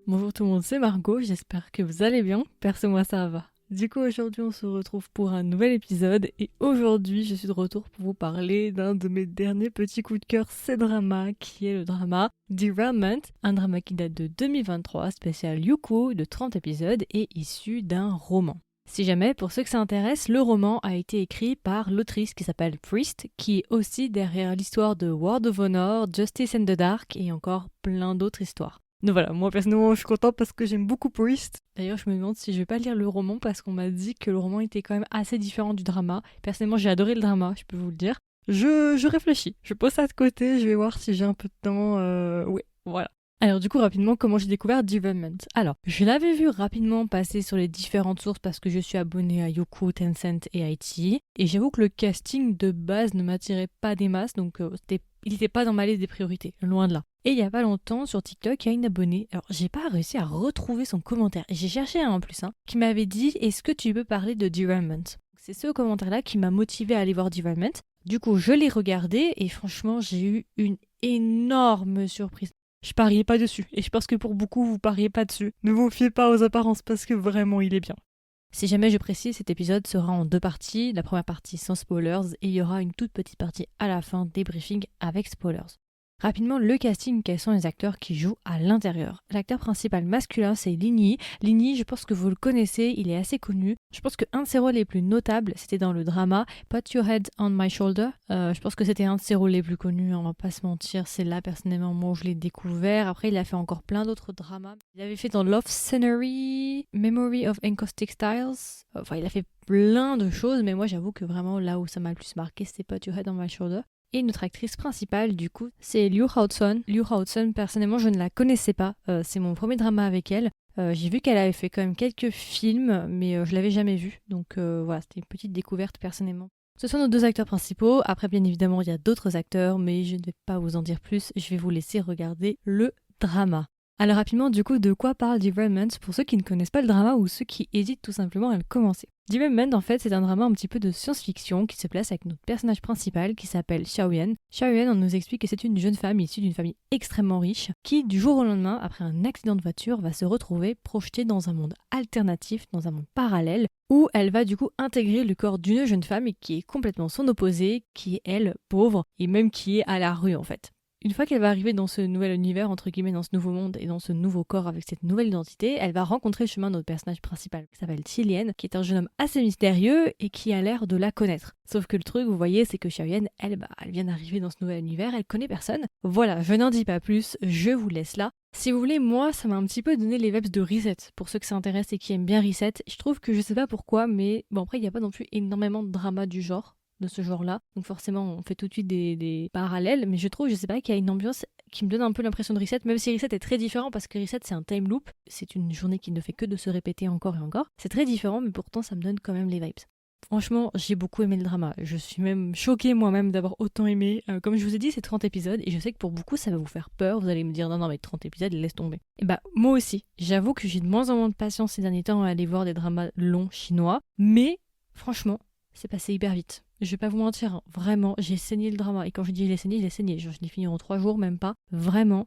Bonjour tout le monde, c'est Margot, j'espère que vous allez bien, perso moi ça va. Du coup aujourd'hui on se retrouve pour un nouvel épisode et aujourd'hui je suis de retour pour vous parler d'un de mes derniers petits coups de cœur, c'est drama, qui est le drama Derailment, un drama qui date de 2023, spécial Yuko de 30 épisodes et issu d'un roman. Si jamais, pour ceux que ça intéresse, le roman a été écrit par l'autrice qui s'appelle Priest, qui est aussi derrière l'histoire de World of Honor, Justice in the Dark et encore plein d'autres histoires. Donc voilà, moi personnellement je suis contente parce que j'aime beaucoup Priest. D'ailleurs je me demande si je vais pas lire le roman parce qu'on m'a dit que le roman était quand même assez différent du drama. Personnellement j'ai adoré le drama, je peux vous le dire. Je réfléchis, je pose ça de côté, je vais voir si j'ai un peu de temps. Ouais, voilà. Alors du coup rapidement comment j'ai découvert Derailment. Alors je l'avais vu rapidement passer sur les différentes sources parce que je suis abonnée à Youku, Tencent et iQIYI et j'avoue que le casting de base ne m'attirait pas des masses donc il n'était pas dans ma liste des priorités, loin de là. Et il y a pas longtemps sur TikTok il y a une abonnée, alors j'ai pas réussi à retrouver son commentaire, j'ai cherché un en plus, qui m'avait dit est-ce que tu peux parler de Derailment. C'est ce commentaire là qui m'a motivé à aller voir Derailment. Du coup je l'ai regardé et franchement j'ai eu une énorme surprise. Je pariais pas dessus, et je pense que pour beaucoup, vous pariez pas dessus. Ne vous fiez pas aux apparences, parce que vraiment, il est bien. Si jamais je précise, cet épisode sera en deux parties. La première partie sans spoilers, et il y aura une toute petite partie à la fin, débriefing avec spoilers. Rapidement, le casting, quels sont les acteurs qui jouent à l'intérieur. L'acteur principal masculin, c'est Linyi. Linyi, je pense que vous le connaissez, il est assez connu. Je pense qu'un de ses rôles les plus notables, c'était dans le drama Put Your Head on My Shoulder. Je pense que c'était un de ses rôles les plus connus, on va pas se mentir, c'est là personnellement moi où je l'ai découvert. Après, il a fait encore plein d'autres dramas. Il avait fait dans Love Scenery, Memory of Encaustic Styles. Enfin, il a fait plein de choses, mais moi j'avoue que vraiment là où ça m'a le plus marqué, c'était Put Your Head on My Shoulder. Et notre actrice principale, du coup, c'est Liu Haosun. Liu Haosun, personnellement, je ne la connaissais pas. C'est mon premier drama avec elle. J'ai vu qu'elle avait fait quand même quelques films, mais je l'avais jamais vue. Donc voilà, c'était une petite découverte personnellement. Ce sont nos deux acteurs principaux. Après, bien évidemment, il y a d'autres acteurs, mais je ne vais pas vous en dire plus. Je vais vous laisser regarder le drama. Alors rapidement, du coup, de quoi parle Derailment pour ceux qui ne connaissent pas le drama ou ceux qui hésitent tout simplement à le commencer. Derailment, en fait, c'est un drama un petit peu de science-fiction qui se place avec notre personnage principal qui s'appelle Xiaoyan. Xiaoyan, on nous explique que c'est une jeune femme issue d'une famille extrêmement riche qui, du jour au lendemain, après un accident de voiture, va se retrouver projetée dans un monde alternatif, dans un monde parallèle, où elle va du coup intégrer le corps d'une jeune femme qui est complètement son opposé, qui est elle, pauvre, et même qui est à la rue en fait. Une fois qu'elle va arriver dans ce nouvel univers, entre guillemets, dans ce nouveau monde et dans ce nouveau corps avec cette nouvelle identité, elle va rencontrer le chemin de notre personnage principal qui s'appelle Qilian, qui est un jeune homme assez mystérieux et qui a l'air de la connaître. Sauf que le truc, vous voyez, c'est que Xiaoyan, elle vient d'arriver dans ce nouvel univers, elle connaît personne. Voilà, je n'en dis pas plus, je vous laisse là. Si vous voulez, moi, ça m'a un petit peu donné les vibes de Reset. Pour ceux que ça intéresse et qui aiment bien Reset, je trouve que je sais pas pourquoi, mais bon, après, il n'y a pas non plus énormément de drama du genre de ce genre-là. Donc forcément, on fait tout de suite des parallèles, mais je trouve, je sais pas, qu'il y a une ambiance qui me donne un peu l'impression de Reset, même si Reset est très différent parce que Reset c'est un time loop, c'est une journée qui ne fait que de se répéter encore et encore. C'est très différent, mais pourtant ça me donne quand même les vibes. Franchement, j'ai beaucoup aimé le drama. Je suis même choquée moi-même d'avoir autant aimé. Comme je vous ai dit, c'est 30 épisodes et je sais que pour beaucoup ça va vous faire peur. Vous allez me dire non, non, mais 30 épisodes, laisse tomber. Et bah, moi aussi. J'avoue que j'ai de moins en moins de patience ces derniers temps à aller voir des dramas longs chinois, mais franchement, c'est passé hyper vite. Je vais pas vous mentir, vraiment, j'ai saigné le drama. Et quand je dis je l'ai saigné. Genre, je l'ai fini en 3 jours, même pas. Vraiment,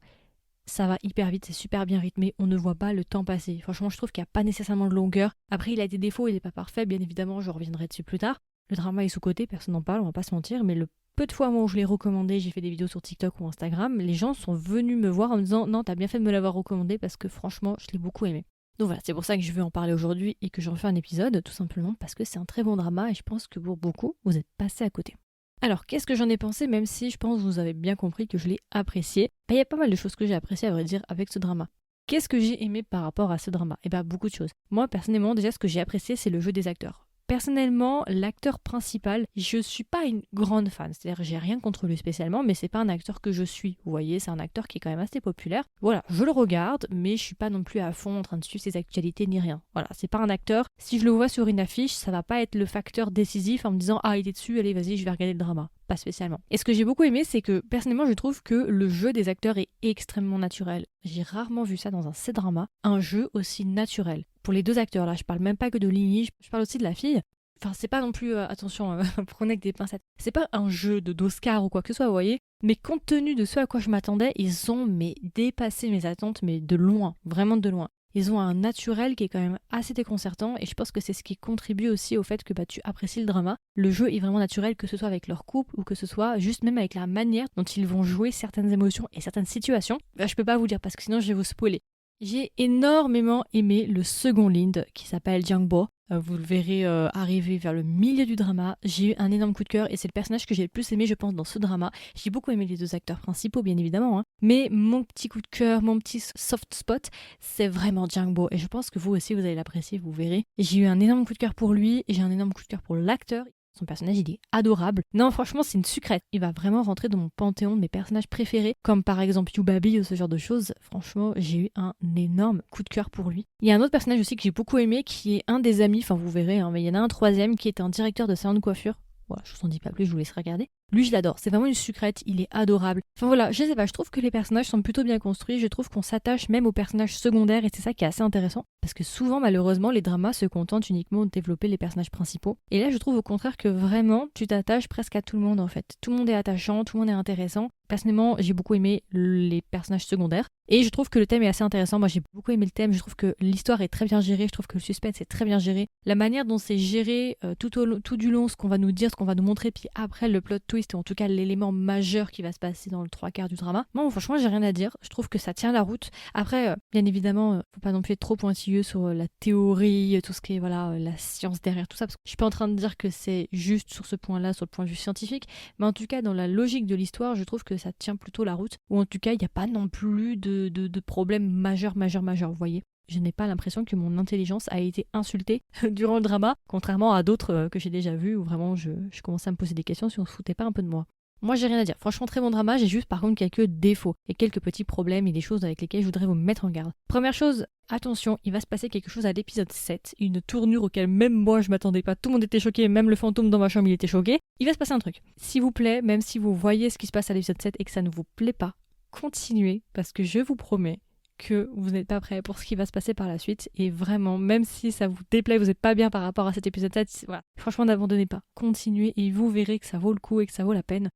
ça va hyper vite, c'est super bien rythmé. On ne voit pas le temps passer. Franchement, je trouve qu'il n'y a pas nécessairement de longueur. Après, il a des défauts, il n'est pas parfait, bien évidemment, je reviendrai dessus plus tard. Le drama est sous-côté, personne n'en parle, on va pas se mentir, mais le peu de fois moi où je l'ai recommandé, j'ai fait des vidéos sur TikTok ou Instagram, les gens sont venus me voir en me disant non, t'as bien fait de me l'avoir recommandé parce que franchement, je l'ai beaucoup aimé. Donc voilà, c'est pour ça que je veux en parler aujourd'hui et que j'en fais un épisode, tout simplement parce que c'est un très bon drama et je pense que pour beaucoup, vous êtes passé à côté. Alors, qu'est-ce que j'en ai pensé, même si je pense que vous avez bien compris que je l'ai apprécié. Il y a pas mal de choses que j'ai appréciées, à vrai dire, avec ce drama. Qu'est-ce que j'ai aimé par rapport à ce drama? Eh bien, beaucoup de choses. Moi, personnellement, déjà, ce que j'ai apprécié, c'est le jeu des acteurs. Personnellement, l'acteur principal, je suis pas une grande fan. C'est-à-dire, j'ai rien contre lui spécialement, mais c'est pas un acteur que je suis. Vous voyez, c'est un acteur qui est quand même assez populaire. Voilà, je le regarde, mais je suis pas non plus à fond en train de suivre ses actualités ni rien. Voilà, c'est pas un acteur. Si je le vois sur une affiche, ça va pas être le facteur décisif en me disant ah il est dessus, allez vas-y, je vais regarder le drama. Pas spécialement. Et ce que j'ai beaucoup aimé, c'est que personnellement, je trouve que le jeu des acteurs est extrêmement naturel. J'ai rarement vu ça dans un C-drama, un jeu aussi naturel. Pour les deux acteurs là, je parle même pas que de Linyi, je parle aussi de la fille. Enfin, c'est pas non plus, attention, prenez avec des pincettes. C'est pas un jeu d'Oscar ou quoi que ce soit, vous voyez. Mais compte tenu de ce à quoi je m'attendais, ils ont dépassé mes attentes, mais de loin, vraiment de loin. Ils ont un naturel qui est quand même assez déconcertant et je pense que c'est ce qui contribue aussi au fait que tu apprécies le drama. Le jeu est vraiment naturel, que ce soit avec leur couple ou que ce soit juste même avec la manière dont ils vont jouer certaines émotions et certaines situations. Je peux pas vous dire parce que sinon je vais vous spoiler. J'ai énormément aimé le second lead qui s'appelle Jangbo. Vous le verrez arriver vers le milieu du drama. J'ai eu un énorme coup de cœur et c'est le personnage que j'ai le plus aimé, je pense, dans ce drama. J'ai beaucoup aimé les deux acteurs principaux, bien évidemment. Mais mon petit coup de cœur, mon petit soft spot, c'est vraiment Jangbo. Et je pense que vous aussi, vous allez l'apprécier, vous verrez. J'ai eu un énorme coup de cœur pour lui et j'ai un énorme coup de cœur pour l'acteur. Son personnage, il est adorable. Non, franchement, c'est une sucrète. Il va vraiment rentrer dans mon panthéon de mes personnages préférés, comme par exemple Yubabi ou ce genre de choses. Franchement, j'ai eu un énorme coup de cœur pour lui. Il y a un autre personnage aussi que j'ai beaucoup aimé, qui est un des amis, enfin vous verrez, mais il y en a un troisième qui est un directeur de salon de coiffure. Voilà, je vous en dis pas plus, je vous laisse regarder. Lui, je l'adore, c'est vraiment une sucrète, il est adorable. Enfin voilà, je sais pas, je trouve que les personnages sont plutôt bien construits, je trouve qu'on s'attache même aux personnages secondaires et c'est ça qui est assez intéressant. Parce que souvent, malheureusement, les dramas se contentent uniquement de développer les personnages principaux. Et là, je trouve au contraire que vraiment, tu t'attaches presque à tout le monde en fait. Tout le monde est attachant, tout le monde est intéressant. Personnellement, j'ai beaucoup aimé les personnages secondaires. Et je trouve que le thème est assez intéressant. Moi, j'ai beaucoup aimé le thème. Je trouve que l'histoire est très bien gérée. Je trouve que le suspense est très bien géré. La manière dont c'est géré tout du long, ce qu'on va nous dire, ce qu'on va nous montrer, puis après le plot twist, ou en tout cas l'élément majeur qui va se passer dans le trois quarts du drama. Moi, franchement, j'ai rien à dire. Je trouve que ça tient la route. Après, bien évidemment, faut pas non plus être trop pointilleux sur la théorie, tout ce qui est la science derrière tout ça. Parce que je suis pas en train de dire que c'est juste sur ce point-là, sur le point de vue scientifique. Mais en tout cas, dans la logique de l'histoire, je trouve que ça tient plutôt la route. Ou en tout cas, il n'y a pas non plus de problème majeur, vous voyez. Je n'ai pas l'impression que mon intelligence a été insultée durant le drama, contrairement à d'autres que j'ai déjà vus où vraiment je commençais à me poser des questions si on se foutait pas un peu de moi. Moi, j'ai rien à dire. Franchement, très bon drama. J'ai juste par contre quelques défauts et quelques petits problèmes et des choses avec lesquelles je voudrais vous mettre en garde. Première chose, attention, il va se passer quelque chose à l'épisode 7, une tournure auquel même moi je m'attendais pas. Tout le monde était choqué, même le fantôme dans ma chambre il était choqué. Il va se passer un truc. S'il vous plaît, même si vous voyez ce qui se passe à l'épisode 7 et que ça ne vous plaît pas, continuez parce que je vous promets que vous n'êtes pas prêts pour ce qui va se passer par la suite et vraiment, même si ça vous déplaît, vous n'êtes pas bien par rapport à cet épisode 7, voilà. Franchement, n'abandonnez pas. Continuez et vous verrez que ça vaut le coup et que ça vaut la peine.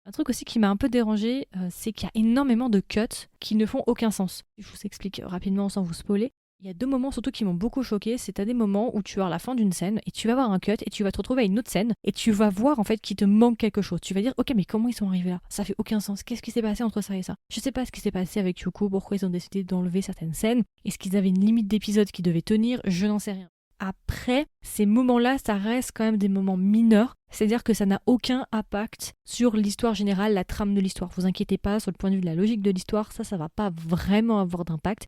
Un truc aussi qui m'a un peu dérangé, c'est qu'il y a énormément de cuts qui ne font aucun sens. Je vous explique rapidement sans vous spoiler. Il y a deux moments surtout qui m'ont beaucoup choqué, c'est à des moments où tu as la fin d'une scène et tu vas voir un cut et tu vas te retrouver à une autre scène et tu vas voir en fait qu'il te manque quelque chose. Tu vas dire ok mais comment ils sont arrivés là? Ça fait aucun sens. Qu'est-ce qui s'est passé entre ça et ça? Je sais pas ce qui s'est passé avec Yuko, pourquoi ils ont décidé d'enlever certaines scènes. Est-ce qu'ils avaient une limite d'épisode qui devait tenir? Je n'en sais rien. Après, ces moments-là, ça reste quand même des moments mineurs, c'est-à-dire que ça n'a aucun impact sur l'histoire générale, la trame de l'histoire. Vous inquiétez pas, sur le point de vue de la logique de l'histoire, ça va pas vraiment avoir d'impact.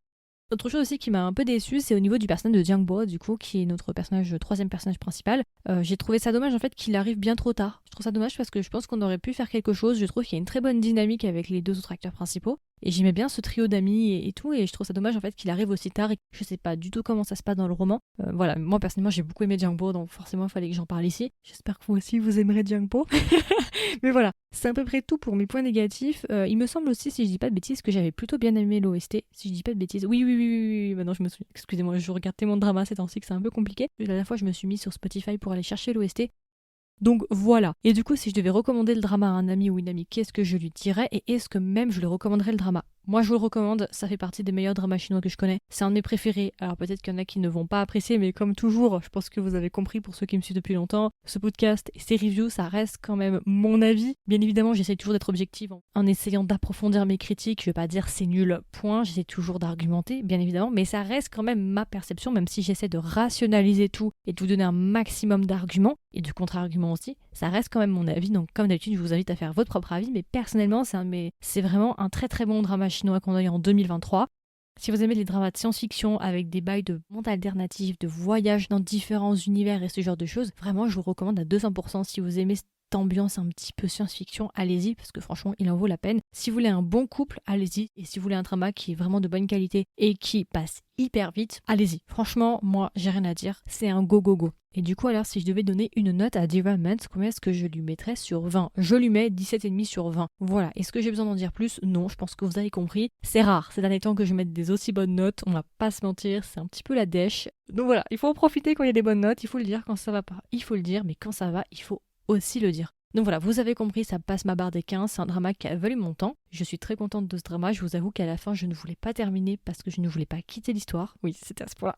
Autre chose aussi qui m'a un peu déçue, c'est au niveau du personnage de Jangbo, du coup, qui est notre troisième personnage principal. J'ai trouvé ça dommage en fait qu'il arrive bien trop tard. Je trouve ça dommage parce que je pense qu'on aurait pu faire quelque chose. Je trouve qu'il y a une très bonne dynamique avec les deux autres acteurs principaux. Et j'aimais bien ce trio d'amis et tout, et je trouve ça dommage en fait qu'il arrive aussi tard et que je sais pas du tout comment ça se passe dans le roman. Voilà, moi personnellement j'ai beaucoup aimé Jangbo, donc forcément il fallait que j'en parle ici. J'espère que vous aussi vous aimerez Jangbo. Mais voilà, c'est à peu près tout pour mes points négatifs. Il me semble aussi, si je dis pas de bêtises, que j'avais plutôt bien aimé l'OST. Si je dis pas de bêtises, oui, maintenant je me souviens. Excusez-moi, je regarde tellement de drama ces temps-ci que c'est un peu compliqué. La dernière fois je me suis mis sur Spotify pour aller chercher l'OST. Donc voilà. Et du coup, si je devais recommander le drama à un ami ou une amie, qu'est-ce que je lui dirais et est-ce que même je lui recommanderais le drama? Moi, je vous le recommande, ça fait partie des meilleurs dramas chinois que je connais. C'est un de mes préférés. Alors peut-être qu'il y en a qui ne vont pas apprécier, mais comme toujours, je pense que vous avez compris pour ceux qui me suivent depuis longtemps, ce podcast et ces reviews, ça reste quand même mon avis. Bien évidemment, j'essaie toujours d'être objective en essayant d'approfondir mes critiques. Je vais pas dire c'est nul, point. J'essaie toujours d'argumenter, bien évidemment, mais ça reste quand même ma perception, même si j'essaie de rationaliser tout et de vous donner un maximum d'arguments et de contre-arguments aussi. Ça reste quand même mon avis, donc comme d'habitude, je vous invite à faire votre propre avis, mais personnellement, c'est vraiment un très très bon drama chinois qu'on a eu en 2023. Si vous aimez les dramas de science-fiction avec des bails de monde alternatif, de voyage dans différents univers et ce genre de choses, vraiment je vous recommande à 200%. Si vous aimez ambiance un petit peu science-fiction, allez-y, parce que franchement, il en vaut la peine. Si vous voulez un bon couple, allez-y. Et si vous voulez un drama qui est vraiment de bonne qualité et qui passe hyper vite, allez-y. Franchement, moi, j'ai rien à dire. C'est un go, go, go. Et du coup, alors, si je devais donner une note à Dear Romance, combien est-ce que je lui mettrais sur 20? Je lui mets 17,5 sur 20. Voilà. Est-ce que j'ai besoin d'en dire plus? Non, je pense que vous avez compris. C'est rare ces derniers temps que je mette des aussi bonnes notes. On va pas se mentir, c'est un petit peu la dèche. Donc voilà, il faut en profiter quand il y a des bonnes notes. Il faut le dire quand ça va pas. Il faut le dire, mais quand ça va, il faut aussi le dire. Donc voilà, vous avez compris, ça passe ma barre des 15, c'est un drama qui a valu mon temps. Je suis très contente de ce drama, je vous avoue qu'à la fin, je ne voulais pas terminer parce que je ne voulais pas quitter l'histoire. Oui, c'était à ce point-là.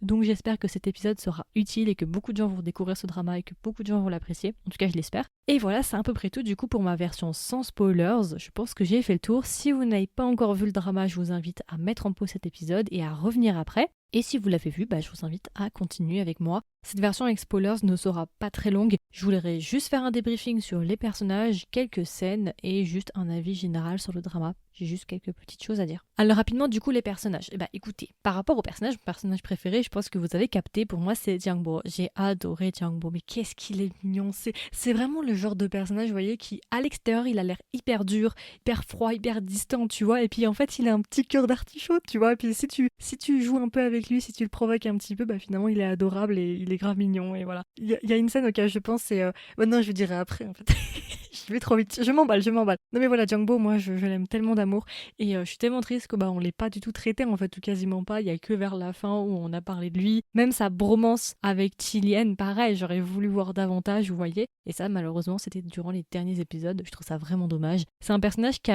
Donc j'espère que cet épisode sera utile et que beaucoup de gens vont découvrir ce drama et que beaucoup de gens vont l'apprécier. En tout cas, je l'espère. Et voilà, c'est à peu près tout du coup pour ma version sans spoilers. Je pense que j'ai fait le tour. Si vous n'avez pas encore vu le drama, je vous invite à mettre en pause cet épisode et à revenir après. Et si vous l'avez vu, je vous invite à continuer avec moi. Cette version avec spoilers ne sera pas très longue. Je voudrais juste faire un débriefing sur les personnages, quelques scènes et juste un avis général sur le drama. J'ai juste quelques petites choses à dire. Alors rapidement, du coup, les personnages. Écoutez, par rapport aux personnages, mon personnage préféré, je pense que vous avez capté, pour moi, c'est Jangbo. J'ai adoré Jangbo, mais qu'est-ce qu'il est mignon. C'est vraiment le genre de personnage, vous voyez, qui, à l'extérieur, il a l'air hyper dur, hyper froid, hyper distant, tu vois. Et puis, en fait, il a un petit cœur d'artichaut, tu vois. Et puis, si tu joues un peu avec lui, si tu le provoques un petit peu, finalement, il est adorable et il est grave mignon. Et voilà. Il y a une scène auquel je pense, c'est... non, je vous dirai après, en fait. Je vais trop vite. Je m'emballe. Non, mais voilà, Jangbo, moi, je l'aime tellement d'amour. Et je suis tellement triste que on l'ait pas du tout traité, en fait, ou quasiment pas. Il y a que vers la fin où on a parlé de lui. Même sa bromance avec Chilienne, pareil, j'aurais voulu voir davantage, vous voyez. Et ça, malheureusement, c'était durant les derniers épisodes. Je trouve ça vraiment dommage. C'est un personnage qui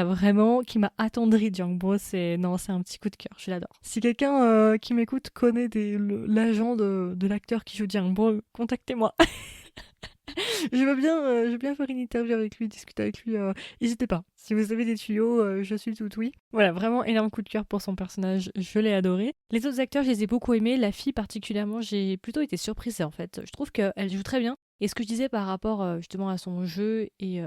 m'a attendri, Jangbo. C'est un petit coup de cœur. Je l'adore. Si quelqu'un qui m'écoute connaît l'agent de l'acteur qui joue Jangbo, contactez-moi. Je veux bien faire une interview avec lui, discuter avec lui. N'hésitez pas. Si vous avez des tuyaux, je suis tout oui. Voilà, vraiment énorme coup de cœur pour son personnage. Je l'ai adoré. Les autres acteurs, je les ai beaucoup aimés. La fille particulièrement, j'ai plutôt été surprise en fait. Je trouve qu'elle joue très bien. Et ce que je disais par rapport justement à son jeu et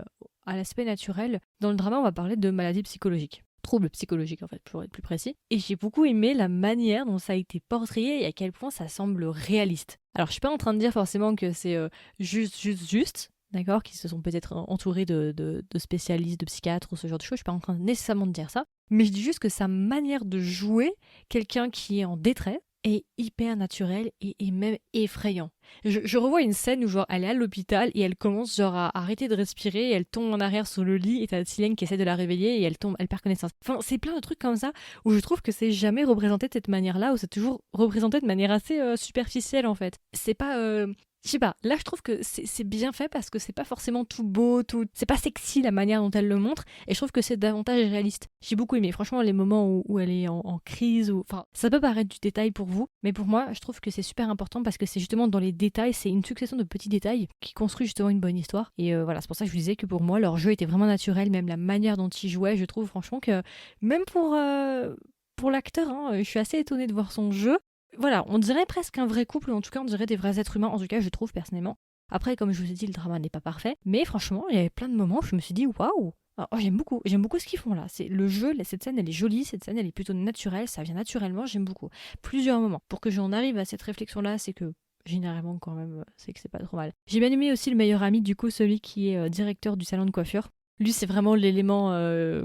à l'aspect naturel, dans le drama, on va parler de maladie psychologique. Troubles psychologiques en fait, pour être plus précis. Et j'ai beaucoup aimé la manière dont ça a été portrayé et à quel point ça semble réaliste. Alors je suis pas en train de dire forcément que c'est juste, d'accord, qui se sont peut-être entourés de spécialistes, de psychiatres ou ce genre de choses, je suis pas en train nécessairement de dire ça, mais je dis juste que sa manière de jouer quelqu'un qui est en détresse est hyper naturel et même effrayant. Je revois une scène où genre elle est à l'hôpital et elle commence genre à arrêter de respirer et elle tombe en arrière sur le lit et t'as Silène qui essaie de la réveiller et elle perd connaissance. Enfin, c'est plein de trucs comme ça où je trouve que c'est jamais représenté de cette manière-là, où c'est toujours représenté de manière assez superficielle en fait. C'est pas... Je sais pas, là je trouve que c'est bien fait parce que c'est pas forcément tout beau, c'est pas sexy la manière dont elle le montre et je trouve que c'est davantage réaliste. J'ai beaucoup aimé, franchement les moments où elle est en crise, enfin ça peut paraître du détail pour vous, mais pour moi je trouve que c'est super important parce que c'est justement dans les détails, c'est une succession de petits détails qui construit justement une bonne histoire et voilà, c'est pour ça que je vous disais que pour moi leur jeu était vraiment naturel, même la manière dont ils jouaient, je trouve franchement que même pour l'acteur, je suis assez étonnée de voir son jeu. Voilà, on dirait presque un vrai couple, ou en tout cas on dirait des vrais êtres humains, en tout cas je trouve personnellement. Après, comme je vous ai dit, le drama n'est pas parfait, mais franchement, il y avait plein de moments où je me suis dit waouh, j'aime beaucoup ce qu'ils font là. C'est le jeu, cette scène elle est jolie, cette scène elle est plutôt naturelle, ça vient naturellement, j'aime beaucoup. Plusieurs moments. Pour que j'en arrive à cette réflexion là, c'est que généralement quand même, c'est que c'est pas trop mal. J'ai bien aimé aussi le meilleur ami, du coup celui qui est directeur du salon de coiffure. Lui, c'est vraiment l'élément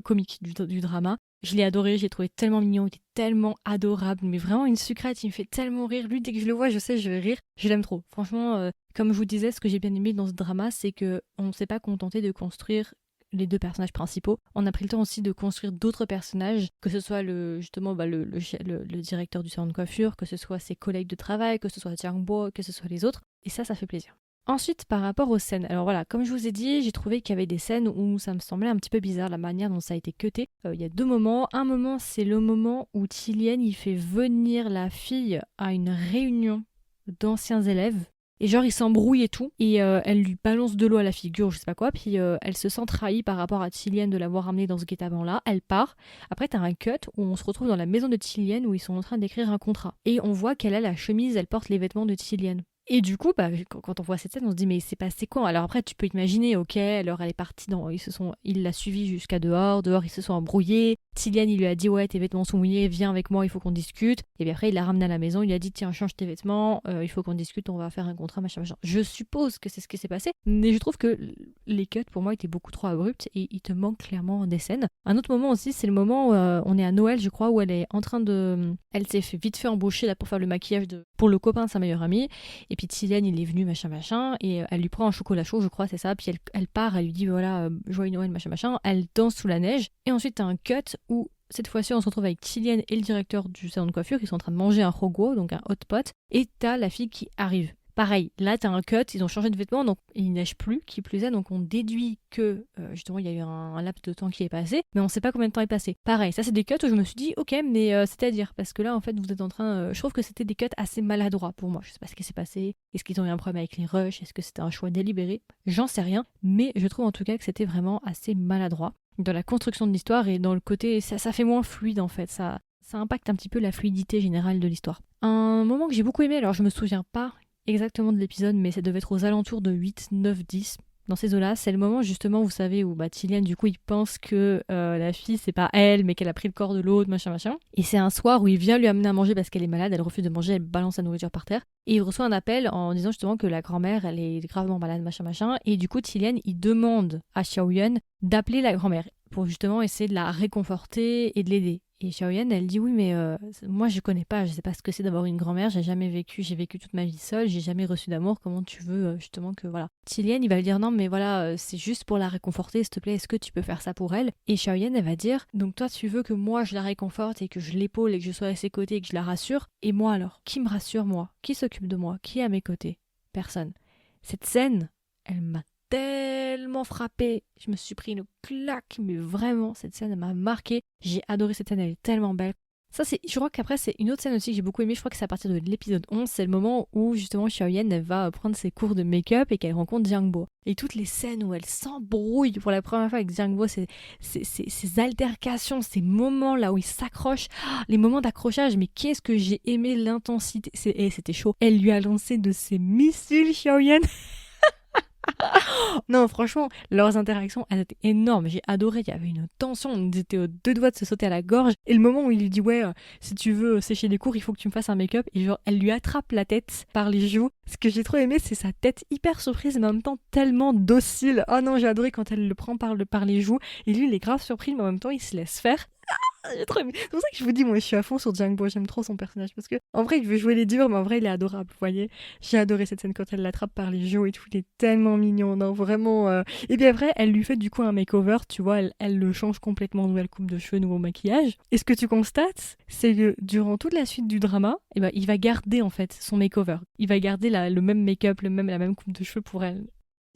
comique du drama. Je l'ai adoré, j'ai trouvé tellement mignon, il était tellement adorable, mais vraiment une sucrète, il me fait tellement rire. Lui, dès que je le vois, je sais, je vais rire. Je l'aime trop. Franchement, comme je vous disais, ce que j'ai bien aimé dans ce drama, c'est que on ne s'est pas contenté de construire les deux personnages principaux. On a pris le temps aussi de construire d'autres personnages, que ce soit le directeur du salon de coiffure, que ce soit ses collègues de travail, que ce soit Jangbo, que ce soit les autres. Et ça fait plaisir. Ensuite, par rapport aux scènes, alors voilà, comme je vous ai dit, j'ai trouvé qu'il y avait des scènes où ça me semblait un petit peu bizarre la manière dont ça a été cuté. Il y a deux moments. Un moment, c'est le moment où Tilienne, il fait venir la fille à une réunion d'anciens élèves. Et genre, il s'embrouille et tout. Et elle lui balance de l'eau à la figure, je sais pas quoi. Puis elle se sent trahie par rapport à Tilienne de l'avoir ramenée dans ce guet-apens-là. Elle part. Après, t'as un cut où on se retrouve dans la maison de Tilienne où ils sont en train d'écrire un contrat. Et on voit qu'elle a la chemise, elle porte les vêtements de Tilienne. Et du coup, bah, quand on voit cette scène, on se dit mais c'est passé quoi? Alors après, tu peux imaginer, ok, alors elle est partie il l'a suivi jusqu'à dehors, ils se sont embrouillés. Tillian, il lui a dit ouais, tes vêtements sont mouillés, viens avec moi, il faut qu'on discute. Et puis après, il l'a ramené à la maison, il lui a dit tiens, change tes vêtements, il faut qu'on discute, on va faire un contrat, machin, machin. Je suppose que c'est ce qui s'est passé, mais je trouve que les cuts pour moi étaient beaucoup trop abrupts et il te manque clairement des scènes. Un autre moment aussi, c'est le moment où on est à Noël, je crois, où elle est en train de. Elle s'est vite fait embaucher là pour faire le maquillage pour le copain de sa meilleure amie. Et puis Tillian, il est venu, machin, machin, et elle lui prend un chocolat chaud, je crois, c'est ça. Puis elle part, elle lui dit, voilà, joyeux Noël, machin, machin. Elle danse sous la neige. Et ensuite, t'as un cut où, cette fois-ci, on se retrouve avec Tillian et le directeur du salon de coiffure qui sont en train de manger un rogo, donc un hot pot. Et t'as la fille qui arrive. Pareil, là t'as un cut, ils ont changé de vêtements, donc il neige plus, qui plus est, donc on déduit que justement il y a eu un laps de temps qui est passé, mais on sait pas combien de temps est passé. Pareil, ça c'est des cuts où je me suis dit ok, mais c'est-à-dire, parce que là en fait vous êtes en train, je trouve que c'était des cuts assez maladroits pour moi, je sais pas ce qui s'est passé, est-ce qu'ils ont eu un problème avec les rushs, est-ce que c'était un choix délibéré, j'en sais rien, mais je trouve en tout cas que c'était vraiment assez maladroit dans la construction de l'histoire et dans le côté, ça fait moins fluide en fait, ça impacte un petit peu la fluidité générale de l'histoire. Un moment que j'ai beaucoup aimé, alors je me souviens pas exactement de l'épisode, mais ça devait être aux alentours de 8, 9, 10. Dans ces eaux-là, c'est le moment justement, vous savez, où Tillian, du coup, il pense que la fille, c'est pas elle, mais qu'elle a pris le corps de l'autre, machin, machin. Et c'est un soir où il vient lui amener à manger parce qu'elle est malade, elle refuse de manger, elle balance sa nourriture par terre. Et il reçoit un appel en disant justement que la grand-mère, elle est gravement malade, machin, machin. Et du coup, Tillian, il demande à Xiaoyun d'appeler la grand-mère pour justement essayer de la réconforter et de l'aider. Et Xiaoyan, elle dit oui, mais moi je connais pas, je sais pas ce que c'est d'avoir une grand-mère, j'ai vécu toute ma vie seule, j'ai jamais reçu d'amour, comment tu veux justement que voilà. Tillian, il va lui dire non, mais voilà, c'est juste pour la réconforter, s'il te plaît, est-ce que tu peux faire ça pour elle? Et Xiaoyan, elle va dire donc toi tu veux que moi je la réconforte et que je l'épaule et que je sois à ses côtés et que je la rassure, et moi alors, qui me rassure moi? Qui s'occupe de moi? Qui est à mes côtés? Personne. Cette scène, elle m'a tellement frappée. Je me suis pris une claque, mais vraiment, cette scène, elle m'a marquée. J'ai adoré cette scène, elle est tellement belle. Ça, je crois qu'après, c'est une autre scène aussi que j'ai beaucoup aimée. Je crois que c'est à partir de l'épisode 11. C'est le moment où, justement, Xiaoyan, elle va prendre ses cours de make-up et qu'elle rencontre Jiangbo. Et toutes les scènes où elle s'embrouille pour la première fois avec Jiangbo, ces altercations, ces moments là où ils s'accrochent, les moments d'accrochage, mais qu'est-ce que j'ai aimé l'intensité. C'était chaud. Elle lui a lancé de ses missiles, Xiaoyan. Non, franchement, leurs interactions, elles étaient énormes. J'ai adoré. Il y avait une tension. On était aux deux doigts de se sauter à la gorge. Et le moment où il lui dit, ouais, si tu veux sécher les cours, il faut que tu me fasses un make-up. Et genre, elle lui attrape la tête par les joues. Ce que j'ai trop aimé, c'est sa tête hyper surprise, mais en même temps tellement docile. Oh non, j'ai adoré quand elle le prend par les joues. Et lui, il est grave surpris, mais en même temps, il se laisse faire. J'ai trop aimé. C'est pour ça que je vous dis, moi je suis à fond sur Jiangbo, j'aime trop son personnage parce que en vrai il veut jouer les durs, mais en vrai il est adorable, vous voyez. J'ai adoré cette scène quand elle l'attrape par les joues et tout, il est tellement mignon, non vraiment. Et bien après, elle lui fait du coup un makeover, tu vois, elle le change complètement, nouvelle coupe de cheveux, nouveau maquillage. Et ce que tu constates, c'est que durant toute la suite du drama, il va garder en fait son makeover. Il va garder le même make-up, la même coupe de cheveux pour elle.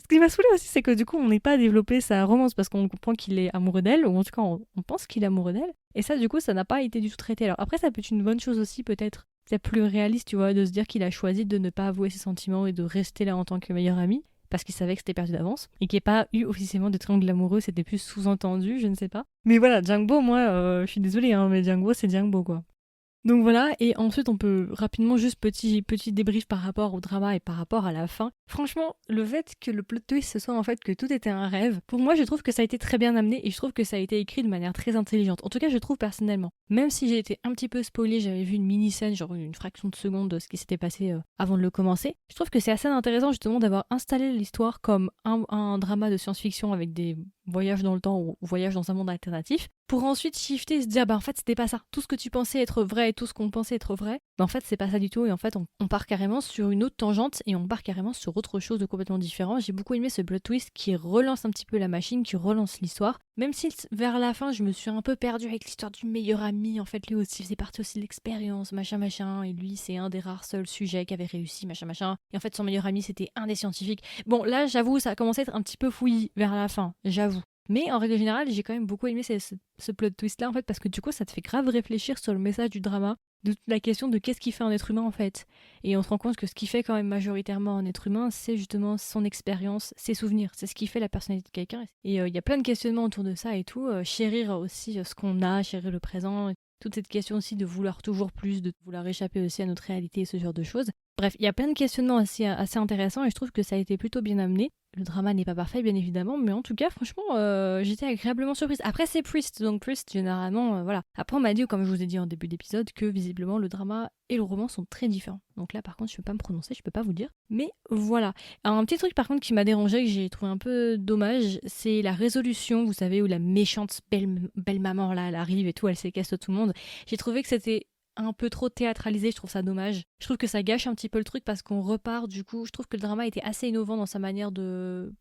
Ce qui m'a saoulé aussi, c'est que du coup, on n'est pas développé sa romance parce qu'on comprend qu'il est amoureux d'elle, ou en tout cas, on pense qu'il est amoureux d'elle. Et ça, du coup, ça n'a pas été du tout traité. Alors après, ça peut être une bonne chose aussi, peut-être. C'est plus réaliste, tu vois, de se dire qu'il a choisi de ne pas avouer ses sentiments et de rester là en tant que meilleur ami, parce qu'il savait que c'était perdu d'avance, et qu'il n'y ait pas eu officiellement de triangle amoureux, c'était plus sous-entendu, je ne sais pas. Mais voilà, Jiangbo, moi, je suis désolée, hein, mais Jiangbo, c'est Jiangbo, quoi. Donc voilà, et ensuite on peut rapidement juste petit débrief par rapport au drama et par rapport à la fin. Franchement, le fait que le plot twist ce soit en fait que tout était un rêve, pour moi je trouve que ça a été très bien amené et je trouve que ça a été écrit de manière très intelligente. En tout cas je trouve personnellement. Même si j'ai été un petit peu spoilée, j'avais vu une mini-scène, genre une fraction de seconde de ce qui s'était passé avant de le commencer. Je trouve que c'est assez intéressant justement d'avoir installé l'histoire comme un drama de science-fiction avec des voyages dans le temps ou voyage dans un monde alternatif, pour ensuite shifter et se dire bah en fait c'était pas ça. Tout ce que tu pensais être vrai et tout ce qu'on pensait être vrai, bah en fait c'est pas ça du tout et en fait on part carrément sur une autre tangente et on part carrément sur autre chose de complètement différent. J'ai beaucoup aimé ce plot twist qui relance un petit peu la machine, qui relance l'histoire. Même si vers la fin je me suis un peu perdue avec l'histoire du meilleur ami, en fait lui aussi faisait partie aussi de l'expérience, machin machin, et lui c'est un des rares seuls sujets qui avait réussi, machin machin, et en fait son meilleur ami c'était un des scientifiques. Bon là j'avoue ça a commencé à être un petit peu fouillis vers la fin, j'avoue. Mais en règle générale, j'ai quand même beaucoup aimé ce plot twist-là, en fait, parce que du coup, ça te fait grave réfléchir sur le message du drama, de toute la question de qu'est-ce qui fait un être humain, en fait. Et on se rend compte que ce qui fait quand même majoritairement un être humain, c'est justement son expérience, ses souvenirs. C'est ce qui fait la personnalité de quelqu'un. Et il y a plein de questionnements autour de ça et tout. Chérir aussi ce qu'on a, chérir le présent. Toute cette question aussi de vouloir toujours plus, de vouloir échapper aussi à notre réalité et ce genre de choses. Bref, il y a plein de questionnements assez intéressants et je trouve que ça a été plutôt bien amené. Le drama n'est pas parfait, bien évidemment, mais en tout cas, franchement, j'étais agréablement surprise. Après, c'est Priest, donc Priest, généralement, voilà. Après, on m'a dit, comme je vous ai dit en début d'épisode, que visiblement, le drama et le roman sont très différents. Donc là, par contre, je peux pas me prononcer, je peux pas vous dire. Mais voilà. Alors, un petit truc, par contre, qui m'a dérangé, que j'ai trouvé un peu dommage, c'est la résolution, vous savez, où la méchante belle maman, là, elle arrive et tout, elle séquestre tout le monde. J'ai trouvé que c'était un peu trop théâtralisé, je trouve ça dommage. Je trouve que ça gâche un petit peu le truc parce qu'on repart du coup. Je trouve que le drama était assez innovant dans sa manière de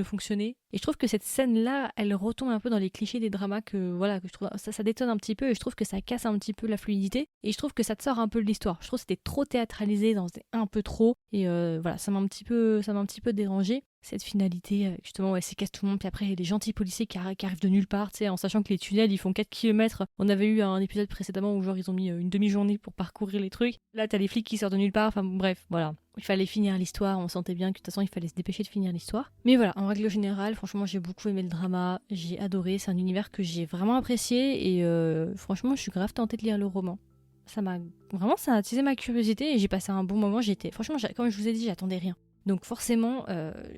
fonctionner. Et je trouve que cette scène-là, elle retombe un peu dans les clichés des dramas que voilà, que je trouve ça détonne un petit peu et je trouve que ça casse un petit peu la fluidité et je trouve que ça te sort un peu de l'histoire. Je trouve que c'était trop théâtralisé, c'était un peu trop et voilà, ça m'a un petit peu dérangé. Cette finalité, justement, où elle séquestre tout le monde, puis après, il y a des gentils policiers qui arrivent de nulle part, tu sais, en sachant que les tunnels, ils font 4 km. On avait eu un épisode précédemment où, genre, ils ont mis une demi-journée pour parcourir les trucs. Là, t'as les flics qui sortent de nulle part, enfin, bref, voilà. Il fallait finir l'histoire, on sentait bien que de toute façon, il fallait se dépêcher de finir l'histoire. Mais voilà, en règle générale, franchement, j'ai beaucoup aimé le drama, j'ai adoré, c'est un univers que j'ai vraiment apprécié, et franchement, je suis grave tentée de lire le roman. Ça a attisé ma curiosité, et j'ai passé un bon moment, franchement, comme je vous ai dit, j'attendais rien. Donc forcément,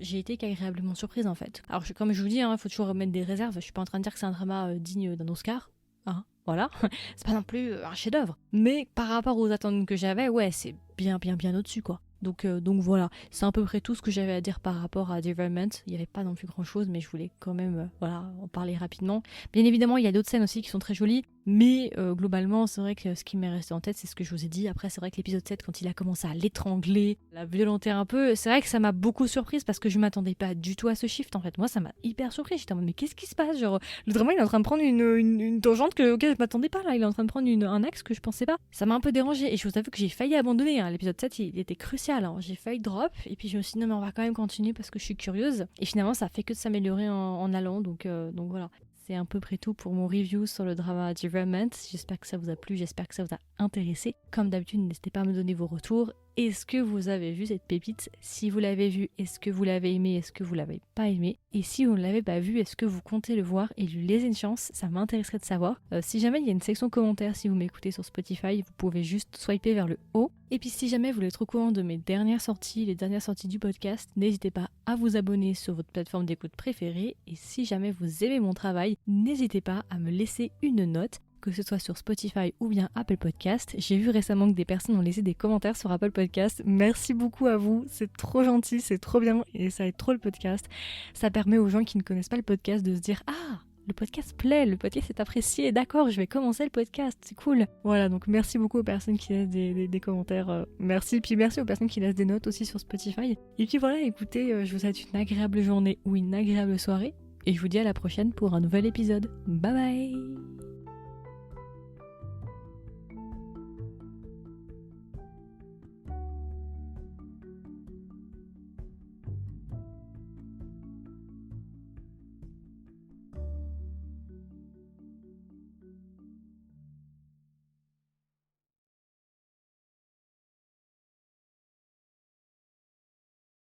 j'ai été qu'agréablement surprise en fait. Alors comme je vous dis, il faut toujours remettre des réserves. Je suis pas en train de dire que c'est un drama digne d'un Oscar. Hein, voilà. C'est pas non plus un chef-d'œuvre. Mais par rapport aux attentes que j'avais, ouais, c'est bien au-dessus quoi. Donc voilà, c'est à peu près tout ce que j'avais à dire par rapport à Devilment. Il n'y avait pas non plus grand chose, mais je voulais quand même en parler rapidement. Bien évidemment, il y a d'autres scènes aussi qui sont très jolies, mais globalement, c'est vrai que ce qui m'est resté en tête, c'est ce que je vous ai dit. Après, c'est vrai que l'épisode 7, quand il a commencé à l'étrangler, la violenter un peu, c'est vrai que ça m'a beaucoup surprise parce que je m'attendais pas du tout à ce shift en fait. Moi, ça m'a hyper surprise. J'étais en mode, mais qu'est-ce qui se passe? Genre, le drama, il est en train de prendre une tangente auquel je m'attendais pas là. Il est en train de prendre un axe que je pensais pas. Ça m'a un peu dérangé et je vous avoue que j'ai failli abandonner. Hein. L'épisode 7, il était crucial. Hein. J'ai failli drop et puis je me suis dit, non, mais on va quand même continuer parce que je suis curieuse. Et finalement, ça fait que de s'améliorer en allant. Donc voilà. C'est à peu près tout pour mon review sur le drama Devilment. J'espère que ça vous a plu, j'espère que ça vous a intéressé. Comme d'habitude, n'hésitez pas à me donner vos retours. Est-ce que vous avez vu cette pépite? Si vous l'avez vu, est-ce que vous l'avez aimé? Est-ce que vous l'avez pas aimé? Et si vous ne l'avez pas vu, est-ce que vous comptez le voir et lui laisser une chance? Ça m'intéresserait de savoir. Si jamais il y a une section commentaires, si vous m'écoutez sur Spotify, vous pouvez juste swiper vers le haut. Et puis si jamais vous voulez être au courant de mes dernières sorties, les dernières sorties du podcast, n'hésitez pas à vous abonner sur votre plateforme d'écoute préférée. Et si jamais vous aimez mon travail, n'hésitez pas à me laisser une note, que ce soit sur Spotify ou bien Apple Podcast. J'ai vu récemment que des personnes ont laissé des commentaires sur Apple Podcast. Merci beaucoup à vous, c'est trop gentil, c'est trop bien et ça aide trop le podcast. Ça permet aux gens qui ne connaissent pas le podcast de se dire « Ah, le podcast plaît, le podcast est apprécié, d'accord, je vais commencer le podcast, c'est cool ». Voilà, donc merci beaucoup aux personnes qui laissent des commentaires. Merci, puis merci aux personnes qui laissent des notes aussi sur Spotify. Et puis voilà, écoutez, je vous souhaite une agréable journée ou une agréable soirée. Et je vous dis à la prochaine pour un nouvel épisode. Bye bye!